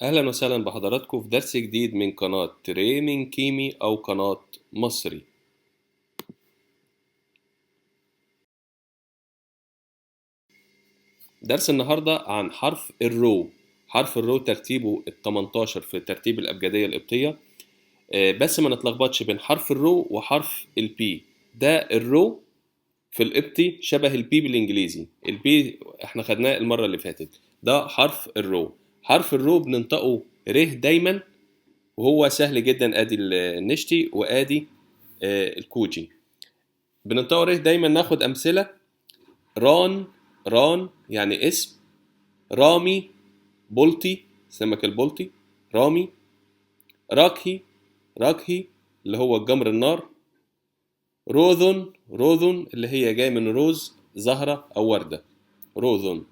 أهلا وسهلا بحضراتكم في درس جديد من قناة تريننج كيمي أو قناة مصري. درس النهاردة عن حرف الرو. حرف الرو ترتيبه ال18 في ترتيب الأبجدية القبطية. بس ما نتلخبطش بين حرف الرو وحرف البي. ده الرو في القبطي شبه البي بالإنجليزي. البي احنا خدناه المرة اللي فاتت. ده حرف الرو. حرف الرو بننطقه ره دايما، وهو سهل جدا. ادي النشتي وادي الكوجي. بننطقه ره دايما. ناخد امثله: ران، ران يعني اسم. رامي، بلطي سمك البلطي رامي. راكهي، راكهي اللي هو الجمر النار. روذن، روذن اللي هي جاي من روز زهره او ورده، روذن.